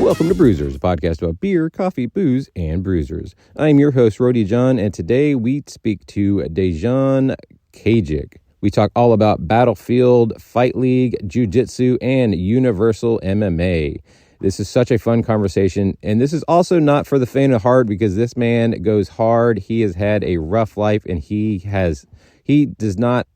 Welcome to Brewsers, a podcast about beer, coffee, booze, and bruisers. I'm your host, Rody John, and today we speak to Dejan Kajic. We talk all about Battlefield, Fight League, Jiu-Jitsu, and Universal MMA. This is such a fun conversation, and this is also not for the faint of heart because this man goes hard. He has had a rough life, and he does not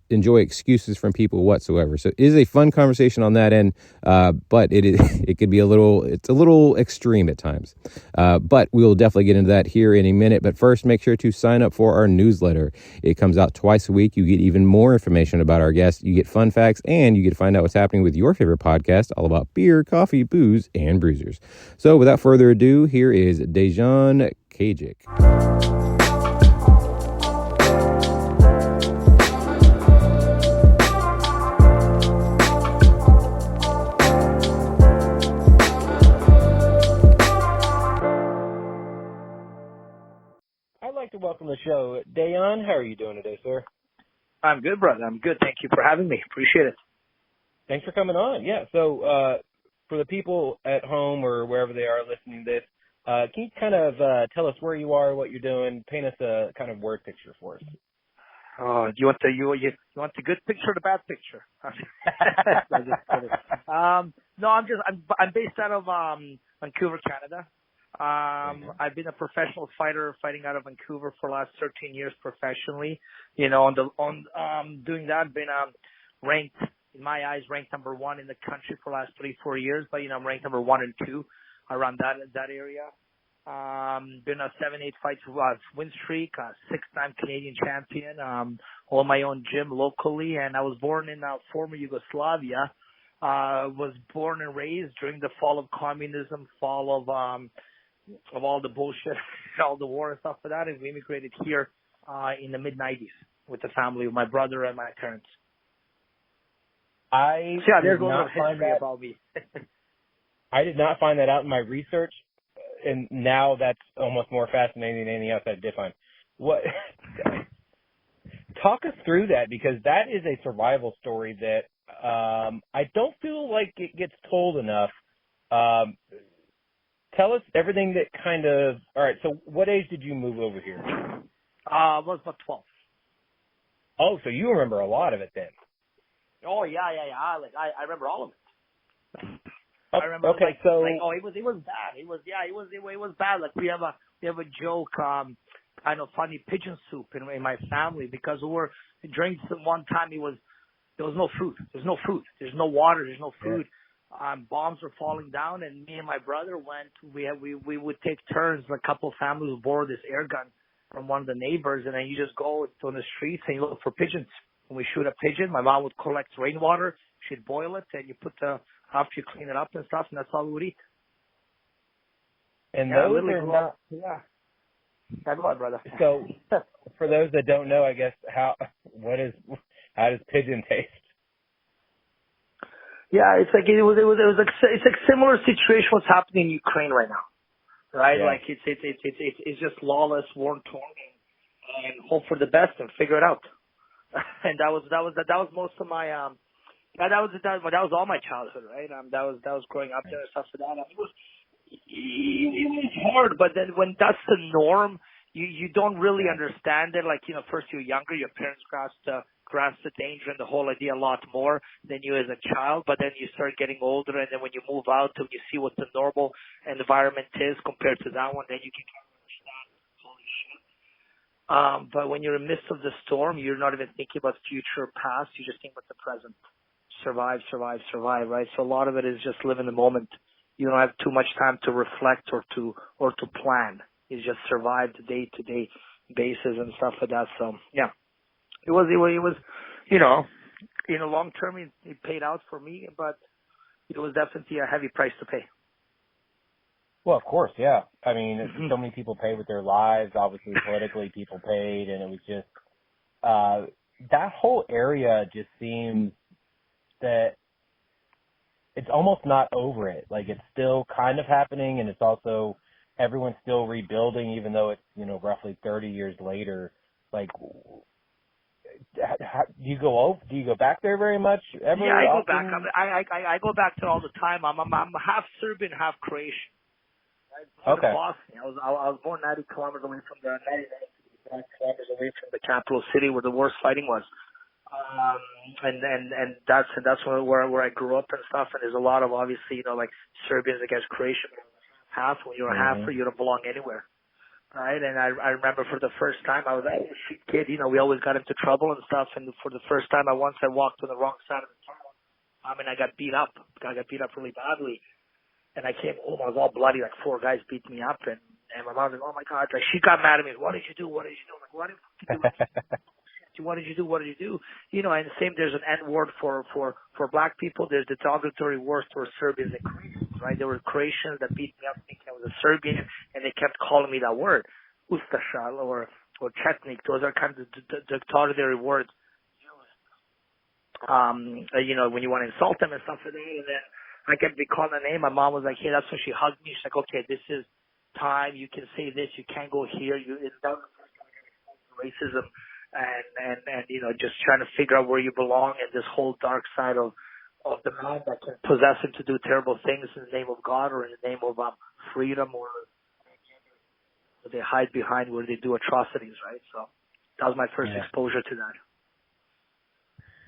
enjoy excuses from people whatsoever. So it is a fun conversation on that end, but it could be a little extreme at times. But we will definitely get into that here in a minute. But first, make sure to sign up for our newsletter. It comes out twice a week. You get even more information about our guests. You get fun facts, and you get to find out what's happening with your favorite podcast, all about beer, coffee, booze, and bruisers. So without further ado, here is Dejan Kajic. I'd like to welcome to the show, Dejan. How are you doing today, sir? I'm good, brother. I'm good. Thank you for having me. Appreciate it. Thanks for coming on. Yeah. So for the people at home or wherever they are listening to this, can you kind of tell us where you are, what you're doing, paint us a kind of word picture for us? Oh, do you want the good picture or the bad picture? I'm just kidding. No, I'm based out of Vancouver, Canada. I've been a professional fighter fighting out of Vancouver for the last 13 years professionally. You know, doing that, been ranked, in my eyes, ranked number one in the country for the last 3-4 years. But, you know, I'm ranked number 1 and 2 around that area. Been a 7-8 fight win streak, 6-time Canadian champion, own my own gym locally. And I was born in former Yugoslavia. Was born and raised during the fall of communism, fall of all the bullshit, all the war and stuff like that, and we immigrated here in the mid-90s with the family, with my brother and my parents. There's a little history about me. I did not find that out in my research, and now that's almost more fascinating than anything else I did find. Talk us through that, because that is a survival story that I don't feel like it gets told enough. Tell us everything that kind of, all right, so what age did you move over here? I was about 12. Oh, so you remember a lot of it then. Oh, yeah. I remember all of it. Oh, I remember, okay, it was bad. It was bad. Like, we have a joke, kind of funny, pigeon soup in my family, because during one time there was no food. There's no food. There's no water. There's no food. Bombs were falling down, and me and my brother we would take turns. A couple of families would borrow this air gun from one of the neighbors, and then you just go on the streets and you look for pigeons. When we shoot a pigeon, my mom would collect rainwater. She'd boil it, and you after you clean it up and stuff, and that's all we would eat. And those are not. Yeah. Go on, brother. So, for those that don't know, I guess how does pigeon taste? Yeah, it's like it's a similar situation what's happening in Ukraine right now, right? Yeah. Like it's just lawless, war torn, and hope for the best and figure it out. And that was most of my that was all my childhood, right? That was growing up there and stuff like that. It was hard, but then when that's the norm, you don't really understand it. Like, you know, first you're younger, your parents grasp the danger and the whole idea a lot more than you as a child, but then you start getting older, and then when you move out and you see what the normal environment is compared to that one, then you can kind of understand, holy shit. But when you're in the midst of the storm, you're not even thinking about future or past, you just think about the present. Survive, right? So a lot of it is just live in the moment. You don't have too much time to reflect or to plan. You just survive the day-to-day basis and stuff like that. So yeah. It was, you know, in a long term, it paid out for me, but it was definitely a heavy price to pay. Well, of course, yeah. I mean, so many people paid with their lives. Obviously, politically, people paid, and it was just that whole area just seems that it's almost not over it. Like, it's still kind of happening, and it's also everyone's still rebuilding, even though it's, you know, roughly 30 years later. Like, do you go back there very much? Ever? Yeah, I go often? back. I go back there all the time. I'm half Serbian, half Croatian. I'm born in Boston. I was born 90 kilometers away from the 99 kilometers away from the capital city where the worst fighting was. And that's where I grew up and stuff. And there's a lot of obviously like Serbians against Croatians. Half when you're a halfer, you don't belong anywhere. Right, and I remember for the first time I was a kid. We always got into trouble and stuff. And for the first time, I walked on the wrong side of the town. I got beat up. I got beat up really badly. And I came home. I was all bloody. Like 4 guys beat me up. And my mom was like, "Oh my God!" Like she got mad at me. What did you do? What did you do? I'm like, what did you do? What did you do? What did you do? And the same. There's an N word for black people. There's the derogatory word for Serbians and Croatians. Right? There were Croatians that beat me up thinking I was a Serbian, and they kept calling me that word, Ustaša or Chetnik. Those are kind of the derogatory words. When you want to insult them and stuff like that. And then I kept be calling a name. My mom was like, "Hey," that's when she hugged me. She's like, "Okay, this is time. You can say this. You can't go here. It's done racism." And just trying to figure out where you belong in this whole dark side of the man that can possess him to do terrible things in the name of God or in the name of freedom or they hide behind where they do atrocities, right? So that was my first exposure to that.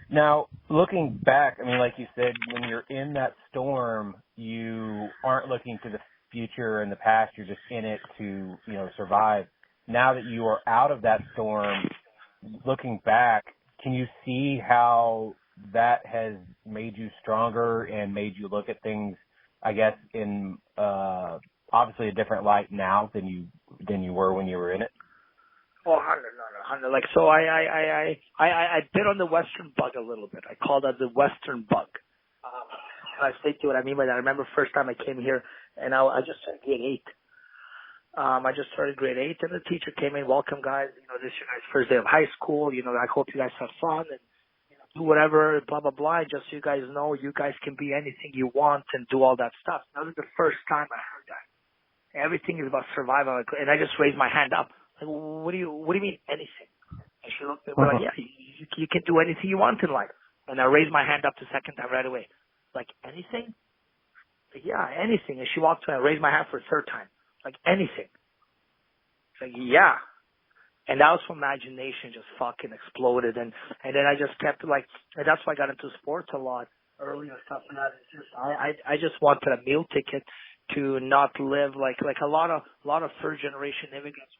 Now, looking back, like you said, when you're in that storm, you aren't looking to the future and the past. You're just in it to, survive. Now that you are out of that storm, looking back, can you see how that has made you stronger and made you look at things, I guess, in obviously a different light now than you were when you were in it? Oh, 100. Like, so I bit on the Western bug a little bit. I call that the Western bug. And I state to you what I mean by that. I remember first time I came here, and I just started grade 8. I just started grade 8, and the teacher came in, "Welcome, guys. This is your guys' first day of high school. I hope you guys have fun and do whatever, blah, blah, blah. Just so you guys know, you guys can be anything you want and do all that stuff." That was the first time I heard that. Everything is about survival. And I just raised my hand up. Like, what do you mean anything? And she looked at me like, "Yeah, you can do anything you want in life." And I raised my hand up the second time right away. Like, anything? Like, yeah, anything. And she walked away. I raised my hand for a third time. Like, anything. Like, yeah. And that was when imagination just fucking exploded. And then I just kept and that's why I got into sports a lot early and stuff like that. It's just, I just wanted a meal ticket to not live like a lot of third generation immigrants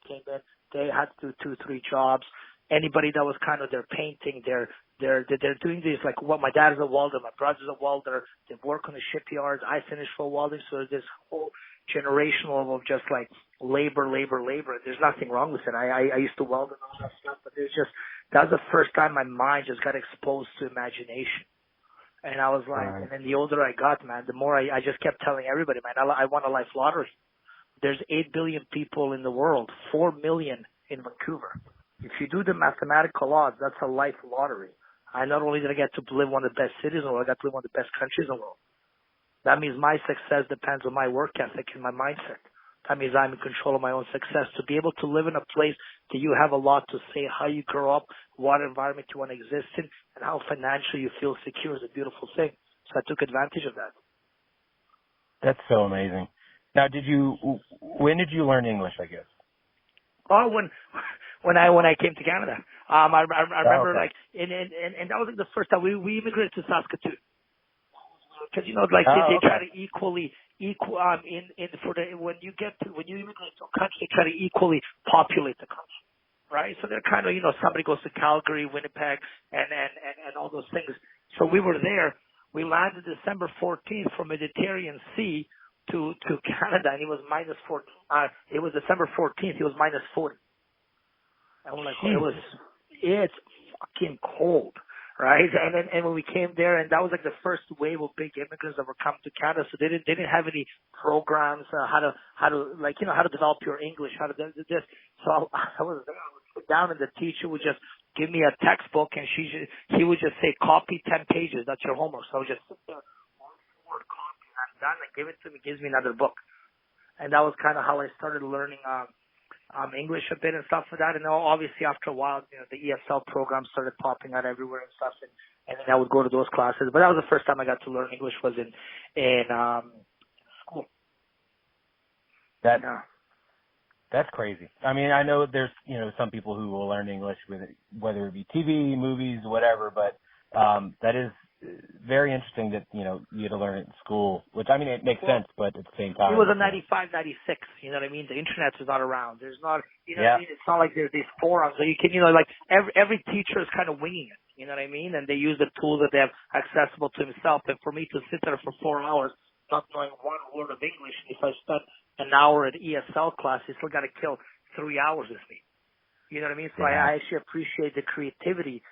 came in. They had to do 2-3 jobs. Anybody that was kind of they're painting, they're doing this, like what my dad is a welder, my brother's a welder, they work on the shipyards, I finished for welding, so there's this whole generational of just like labor. There's nothing wrong with it. I used to weld and all that stuff, but that was the first time my mind just got exposed to imagination. And I was like, and then the older I got, man, the more I just kept telling everybody, man, I won a life lottery. There's 8 billion people in the world, 4 million in Vancouver. If you do the mathematical odds, that's a life lottery. I not only did I get to live one of the best cities in the world, I got to live one of the best countries in the world. That means my success depends on my work ethic and my mindset. That means I'm in control of my own success. To be able to live in a place that you have a lot to say, how you grow up, what environment you want to exist in, and how financially you feel secure is a beautiful thing. So I took advantage of that. That's so amazing. Now, when did you learn English, I guess? Oh, when I came to Canada. I remember and that was like the first time we immigrated to Saskatoon. Because they try to when you immigrate to a country, they try to equally populate the country, right? So they're kind of somebody goes to Calgary, Winnipeg, and all those things. So we were there. We landed December 14th from Mediterranean Sea to Canada, and it was minus 14. It was December 14th. It was minus 40. And we're like, it's fucking cold. Right, and when we came there, and that was like the first wave of big immigrants that were coming to Canada, so they didn't have any programs how to develop your English, how to do this. So I was sit down, and the teacher would just give me a textbook, and he would just say, "Copy 10 pages. That's your homework." So I would just sit there, word copy, and I'm done. And give it to me, gives me another book, and that was kind of how I started learning English a bit and stuff like that. And obviously after a while, the ESL program started popping out everywhere and stuff. And then I would go to those classes. But that was the first time I got to learn English was in school. That's crazy. I mean, I know there's, some people who will learn English with it, whether it be TV, movies, whatever, but that is very interesting that, you had to learn it in school, which, I mean, it makes sense, but at the same time. It was a 95, 96, you know what I mean? The internet is not around. There's not, what I mean? It's not like there's these forums. So you can, like every teacher is kind of winging it, you know what I mean? And they use the tools that they have accessible to himself. And for me to sit there for 4 hours not knowing one word of English, if I spent an hour at ESL class, you still got to kill 3 hours with me. You know what I mean? So I actually appreciate the creativity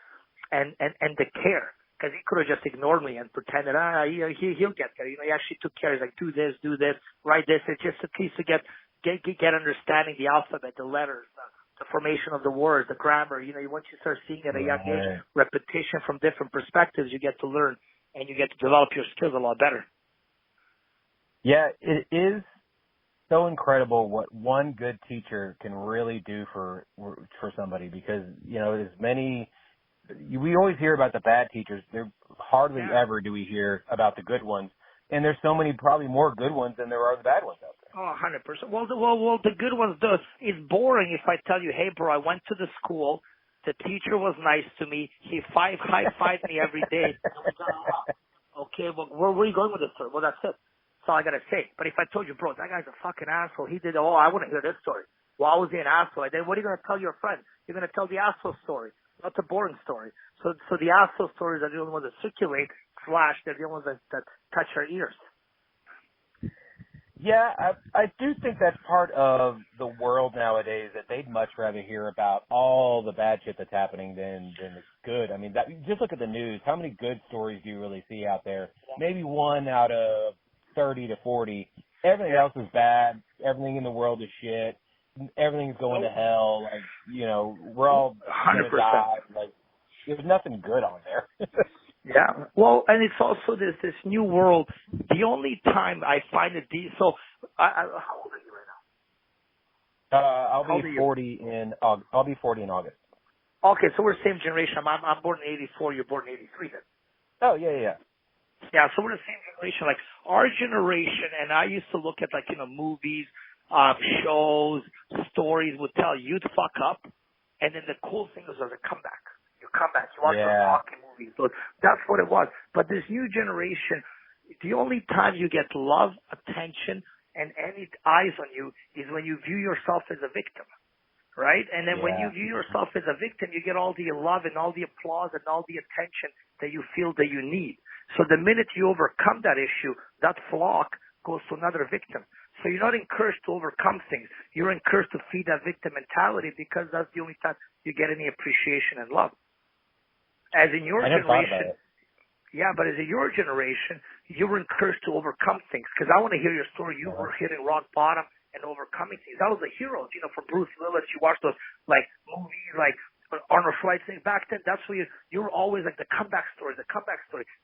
and the care. Because he could have just ignored me and pretended, he'll get there. He actually took care. He's like, do this, write this. It's just at least to get understanding the alphabet, the letters, the formation of the words, the grammar. Once you start seeing at a young age, repetition from different perspectives, you get to learn and you get to develop your skills a lot better. Yeah, it is so incredible what one good teacher can really do for somebody because, as many – we always hear about the bad teachers. There hardly ever do we hear about the good ones. And there's so many, probably more good ones than there are the bad ones out there. Oh, 100%. Well, the good ones do. It's boring if I tell you, hey, bro, I went to the school. The teacher was nice to me. He high-fived me every day. Okay, well, where are you going with this story? Well, that's it. That's all I got to say. But if I told you, bro, that guy's a fucking asshole. He did, I want to hear this story. Well, I was an asshole. Then what are you going to tell your friend? You're going to tell the asshole story. Not the boring story. So the asshole stories are the only ones that circulate, / they're the only ones that touch our ears. Yeah, I do think that's part of the world nowadays that they'd much rather hear about all the bad shit that's happening than the good. I mean, just look at the news. How many good stories do you really see out there? Maybe 1 out of 30 to 40. Everything else is bad. Everything in the world is shit. Everything's going to hell. Like, we're all 100%. gonna die. Like, there's nothing good on there. Yeah. Well, and it's also this new world. The only time I find it so how old are you right now? I'll be 40 in August. Okay, so we're the same generation. I'm born in 84. You're born in 83 then. Oh, yeah. Yeah, so we're the same generation. Like our generation, and I used to look at movies, shows, stories would tell you'd fuck up, and then the cool thing is there's a comeback. You come back, you watch those hockey movies. So that's what it was. But this new generation, the only time you get love, attention, and any eyes on you is when you view yourself as a victim, right? And then when you view yourself as a victim, you get all the love and all the applause and all the attention that you feel that you need. So the minute you overcome that issue, that flock goes to another victim. So you're not encouraged to overcome things. You're encouraged to feed that victim mentality because that's the only time you get any appreciation and love. As in your generation, but as in your generation, you were encouraged to overcome things. Because I want to hear your story. You were hitting rock bottom and overcoming things. That was the heroes, from Bruce Willis. You watch those movies like Arnold Schwarzenegger. Back then, that's where you were always like the comeback story.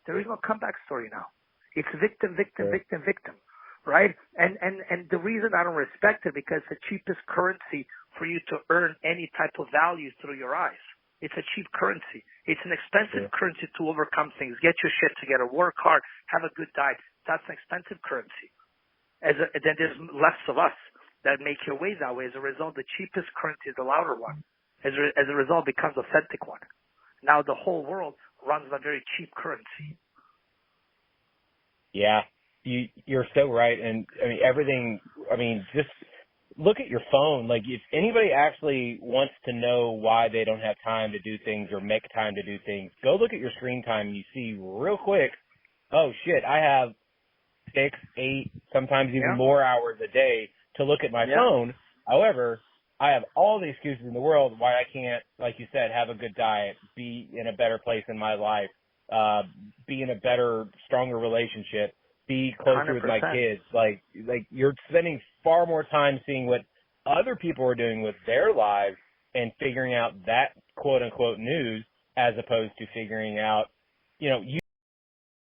There is no comeback story now. It's victim, right? And the reason I don't respect it because it's the cheapest currency for you to earn any type of value through your eyes. It's a cheap currency. It's an expensive currency to overcome things. Get your shit together. Work hard. Have a good diet. That's an expensive currency. Then there's less of us that make your way that way. As a result, the cheapest currency is the louder one. As a result, it becomes authentic one. Now the whole world runs on a very cheap currency. Yeah, you're so right. And everything, just look at your phone. Like, if anybody actually wants to know why they don't have time to do things or make time to do things, go look at your screen time and you see real quick, oh shit, I have 6, 8, sometimes even more hours a day to look at my phone. However, I have all the excuses in the world why I can't, like you said, have a good diet, be in a better place in my life, be in a better, stronger relationship, be closer 100%. with my kids. Like you're spending far more time seeing what other people are doing with their lives and figuring out that quote unquote news as opposed to figuring out, you